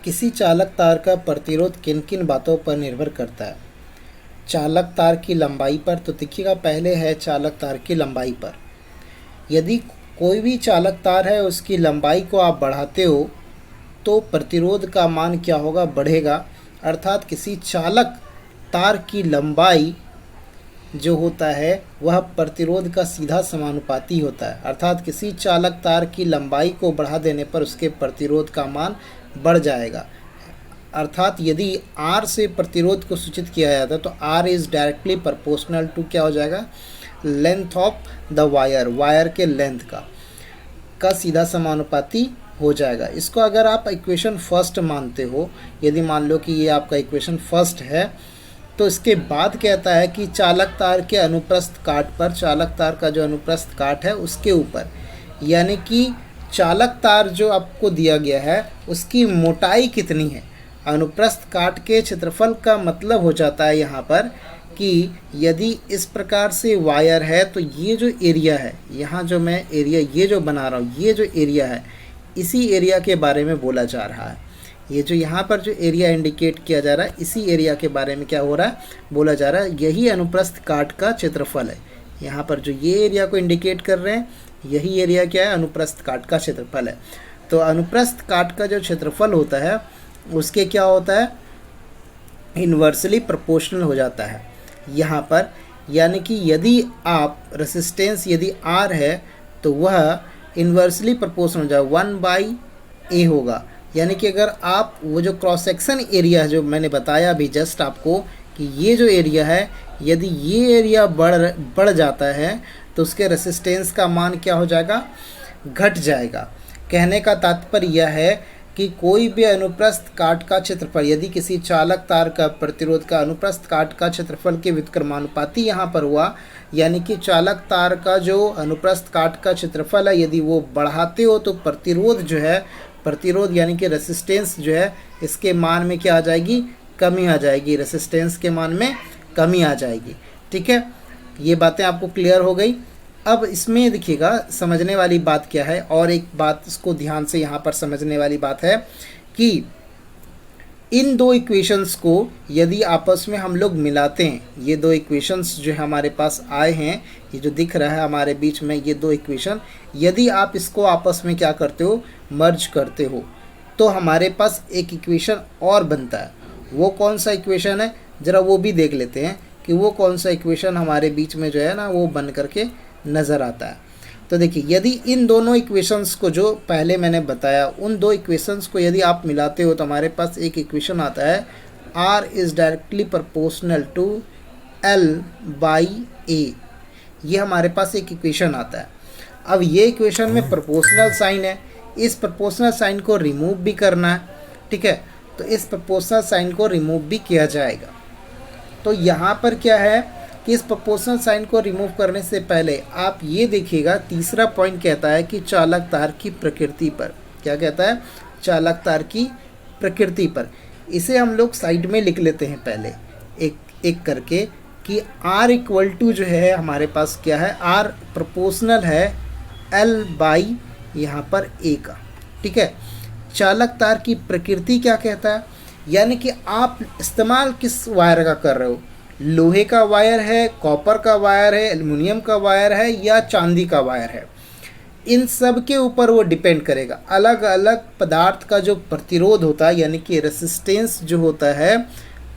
किसी चालक तार का प्रतिरोध किन किन बातों पर निर्भर करता है? चालक तार की लंबाई पर। तो देखिएगा, पहले है चालक तार की लंबाई पर। यदि कोई भी चालक तार है उसकी लंबाई को आप बढ़ाते हो तो प्रतिरोध का मान क्या होगा? बढ़ेगा। अर्थात किसी चालक तार की लंबाई जो होता है वह प्रतिरोध का सीधा समानुपाती होता है। अर्थात किसी चालक तार की लंबाई को बढ़ा देने पर उसके प्रतिरोध का मान बढ़ जाएगा। अर्थात यदि R से प्रतिरोध को सूचित किया जाता है तो R is directly proportional to क्या हो जाएगा? Length of the wire, wire के लेंथ का सीधा समानुपाती हो जाएगा। इसको अगर आप इक्वेशन फर्स्ट मानते हो, यदि मान लो कि ये आपका इक्वेशन फर्स्ट है, तो इसके बाद कहता है कि चालक तार के अनुप्रस्थ काट पर, चालक तार का जो अनुप्रस्थ काट है उसके ऊपर, यानी कि चालक तार जो आपको दिया गया है उसकी मोटाई कितनी है। अनुप्रस्थ काट के क्षेत्रफल का मतलब हो जाता है यहाँ पर कि यदि इस प्रकार से वायर है तो ये जो एरिया है, यहाँ जो मैं एरिया ये जो बना रहा हूँ, ये जो एरिया है, इसी एरिया के बारे में बोला जा रहा है। ये जो यहाँ पर जो एरिया इंडिकेट किया जा रहा है, इसी एरिया के बारे में क्या हो रहा है? बोला जा रहा है। यही अनुप्रस्थ काट का क्षेत्रफल है। यहाँ पर जो ये एरिया को इंडिकेट कर रहे हैं, यही एरिया क्या है? अनुप्रस्थ काट का क्षेत्रफल है। तो अनुप्रस्थ काट का जो क्षेत्रफल होता है उसके क्या होता है? इन्वर्सली प्रोपोर्शनल हो जाता है यहाँ पर। यानी कि यदि आप रेसिस्टेंस यदि R है तो वह इन्वर्सली प्रोपोर्शनल हो जाए, 1/A होगा। यानी कि अगर आप वो जो क्रॉस सेक्शन एरिया है जो मैंने बताया अभी जस्ट आपको कि ये जो एरिया है, यदि ये एरिया बढ़ जाता है तो उसके रेसिस्टेंस का मान क्या हो जाएगा? घट जाएगा। कहने का तात्पर्य यह है कि कोई भी अनुप्रस्थ काट का क्षेत्रफल, यदि किसी चालक तार का प्रतिरोध का अनुप्रस्थ काट का क्षेत्रफल के व्युत्क्रमानुपाती यहाँ पर हुआ, यानी कि चालक तार का जो अनुप्रस्थ काट का क्षेत्रफल है यदि वो बढ़ाते हो तो प्रतिरोध जो है, प्रतिरोध यानी कि रेसिस्टेंस जो है, इसके मान में क्या आ जाएगी? कमी आ जाएगी। रेसिस्टेंस के मान में कमी आ जाएगी। ठीक है, ये बातें आपको क्लियर हो गई। अब इसमें देखिएगा समझने वाली बात क्या है, और एक बात इसको ध्यान से यहाँ पर समझने वाली बात है कि इन दो इक्वेशंस को यदि आपस में हम लोग मिलाते हैं, ये दो इक्वेशंस जो हमारे पास आए हैं, ये जो दिख रहा है हमारे बीच में, ये दो इक्वेशन, यदि आप इसको आपस में क्या करते हो? मर्ज करते हो, तो हमारे पास एक इक्वेशन और बनता है। वो कौन सा इक्वेशन है? ज़रा वो भी देख लेते हैं कि वो कौन सा इक्वेशन हमारे बीच में जो है ना वो बन करके नज़र आता है। तो देखिए, यदि इन दोनों इक्वेशंस को जो पहले मैंने बताया, उन दो इक्वेशंस को यदि आप मिलाते हो तो हमारे पास एक इक्वेशन आता है, R is directly proportional to L/A। ये हमारे पास एक इक्वेशन आता है। अब ये इक्वेशन में प्रोपोर्शनल साइन है, इस प्रोपोर्शनल साइन को रिमूव भी करना है। ठीक है, तो इस प्रोपोर्शनल साइन को रिमूव भी किया जाएगा। तो यहाँ पर क्या है कि इस प्रोपोर्शनल साइन को रिमूव करने से पहले आप ये देखिएगा, तीसरा पॉइंट कहता है कि चालक तार की प्रकृति पर। क्या कहता है? चालक तार की प्रकृति पर। इसे हम लोग साइड में लिख लेते हैं पहले एक एक करके कि R इक्वल टू जो है हमारे पास क्या है? R प्रोपोर्शनल है L/ यहाँ पर A का। ठीक है, चालक तार की प्रकृति क्या कहता है? यानी कि आप इस्तेमाल किस वायर का कर रहे हो? लोहे का वायर है, कॉपर का वायर है, एल्युमिनियम का वायर है या चांदी का वायर है, इन सब के ऊपर वो डिपेंड करेगा। अलग अलग पदार्थ का जो प्रतिरोध होता है, यानी कि रेसिस्टेंस जो होता है,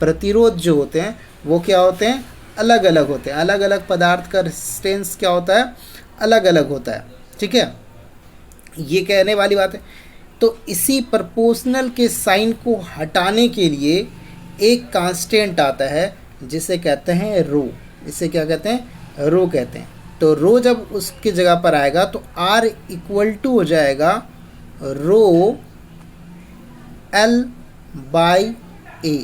प्रतिरोध जो होते हैं वो क्या होते हैं? अलग अलग होते हैं। अलग अलग पदार्थ का रेसिस्टेंस क्या होता है? अलग अलग होता है। ठीक है, ये कहने वाली बात है। तो इसी प्रोपोर्शनल के साइन को हटाने के लिए एक कांस्टेंट आता है जिसे कहते हैं रो। इसे क्या कहते हैं? रो कहते हैं। तो रो जब उसकी जगह पर आएगा तो R इक्वल टू हो जाएगा रो L/A।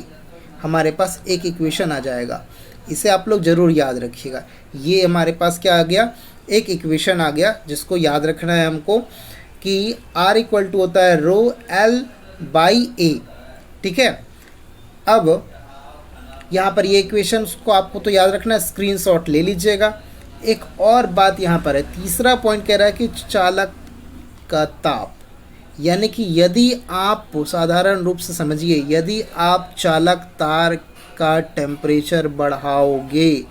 हमारे पास एक इक्वेशन आ जाएगा, इसे आप लोग ज़रूर याद रखिएगा। ये हमारे पास क्या आ गया? एक इक्वेशन आ गया जिसको याद रखना है हमको कि R इक्वल टू होता है रो L/A। ठीक है, अब यहाँ पर ये इक्वेशन को आपको तो याद रखना है, स्क्रीनशॉट ले लीजिएगा। एक और बात यहाँ पर है, तीसरा पॉइंट कह रहा है कि चालक का ताप, यानी कि यदि आप साधारण रूप से समझिए, यदि आप चालक तार का टेम्परेचर बढ़ाओगे,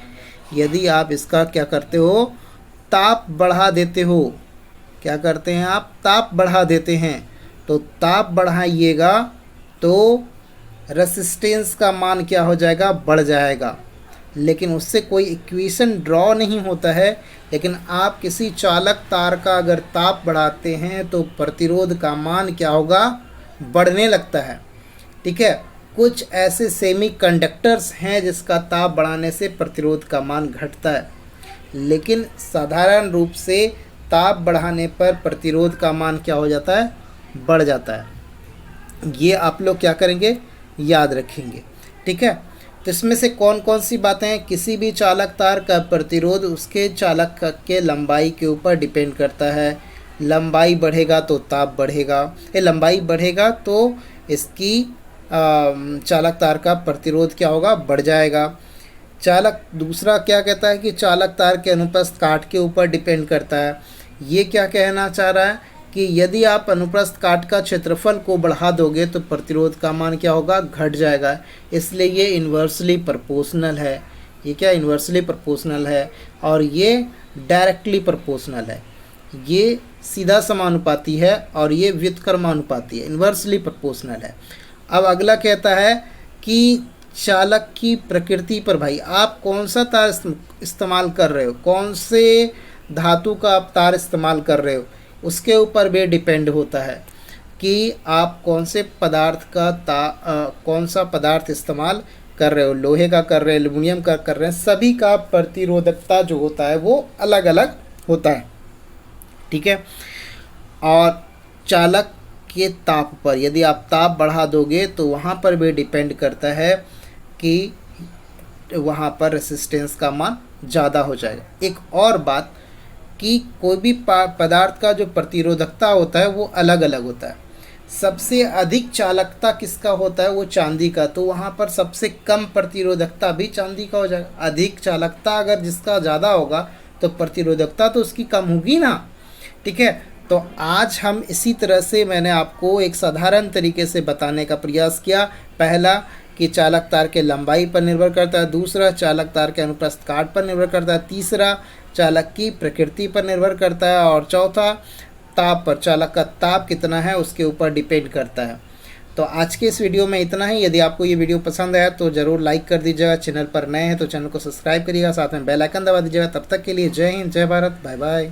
यदि आप इसका क्या करते हो, ताप बढ़ा देते हो, क्या करते हैं आप, ताप बढ़ा देते हैं, तो ताप बढ़ाइएगा तो रेसिस्टेंस का मान क्या हो जाएगा, बढ़ जाएगा। लेकिन उससे कोई इक्वेशन ड्रॉ नहीं होता है। लेकिन आप किसी चालक तार का अगर ताप बढ़ाते हैं तो प्रतिरोध का मान क्या होगा, बढ़ने लगता है। ठीक है, कुछ ऐसे सेमी कंडक्टर्स हैं जिसका ताप बढ़ाने से प्रतिरोध का मान घटता है, लेकिन साधारण रूप से ताप बढ़ाने पर प्रतिरोध का मान क्या हो जाता है, बढ़ जाता है। ये आप लोग क्या करेंगे, याद रखेंगे। ठीक है, तो इसमें से कौन कौन सी बातें हैं, किसी भी चालक तार का प्रतिरोध उसके चालक के लंबाई के ऊपर डिपेंड करता है। लंबाई बढ़ेगा तो ताप बढ़ेगा, लंबाई बढ़ेगा तो इसकी चालक तार का प्रतिरोध क्या होगा, बढ़ जाएगा। चालक दूसरा क्या कहता है कि चालक तार के अनुप्रस्थ काट के ऊपर डिपेंड करता है। ये क्या कहना चाह रहा है कि यदि आप अनुप्रस्थ काट का क्षेत्रफल को बढ़ा दोगे तो प्रतिरोध का मान क्या होगा, घट जाएगा। इसलिए ये इन्वर्सली प्रोपोर्शनल है। ये क्या इन्वर्सली प्रोपोर्शनल है, और ये डायरेक्टली प्रोपोर्शनल है। ये सीधा समानुपाती है और ये व्युत्क्रमानुपाती है, इन्वर्सली प्रोपोर्शनल है। अब अगला कहता है कि चालक की प्रकृति पर, भाई आप कौन सा तार इस्तेमाल कर रहे हो, कौन से धातु का आप तार इस्तेमाल कर रहे हो, उसके ऊपर भी डिपेंड होता है कि आप कौन से पदार्थ का कौन सा पदार्थ इस्तेमाल कर रहे हो, लोहे का कर रहे हैं, एल्युमिनियम का कर रहे हैं, सभी का प्रतिरोधकता जो होता है वो अलग अलग होता है। ठीक है, और चालक के ताप पर यदि आप ताप बढ़ा दोगे तो वहाँ पर भी डिपेंड करता है कि वहाँ पर रेसिस्टेंस का मान ज़्यादा हो जाएगा। एक और बात कि कोई भी पदार्थ का जो प्रतिरोधकता होता है वो अलग अलग होता है। सबसे अधिक चालकता किसका होता है, वो चांदी का, तो वहाँ पर सबसे कम प्रतिरोधकता भी चांदी का हो जाएगा। अधिक चालकता अगर जिसका ज़्यादा होगा तो प्रतिरोधकता तो उसकी कम होगी ना। ठीक है, तो आज हम इसी तरह से मैंने आपको एक साधारण तरीके से बताने का प्रयास किया। पहला कि चालक तार के लंबाई पर निर्भर करता है, दूसरा चालक तार के अनुप्रस्थ काट पर निर्भर करता है, तीसरा चालक की प्रकृति पर निर्भर करता है, और चौथा ताप पर, चालक का ताप कितना है उसके ऊपर डिपेंड करता है। तो आज के इस वीडियो में इतना ही। यदि आपको ये वीडियो पसंद आया तो ज़रूर लाइक कर दीजिएगा, चैनल पर नए हैं तो चैनल को सब्सक्राइब करिएगा, साथ में बेल आइकन दबा दीजिएगा। तब तक के लिए जय हिंद, जय भारत, बाय बाय।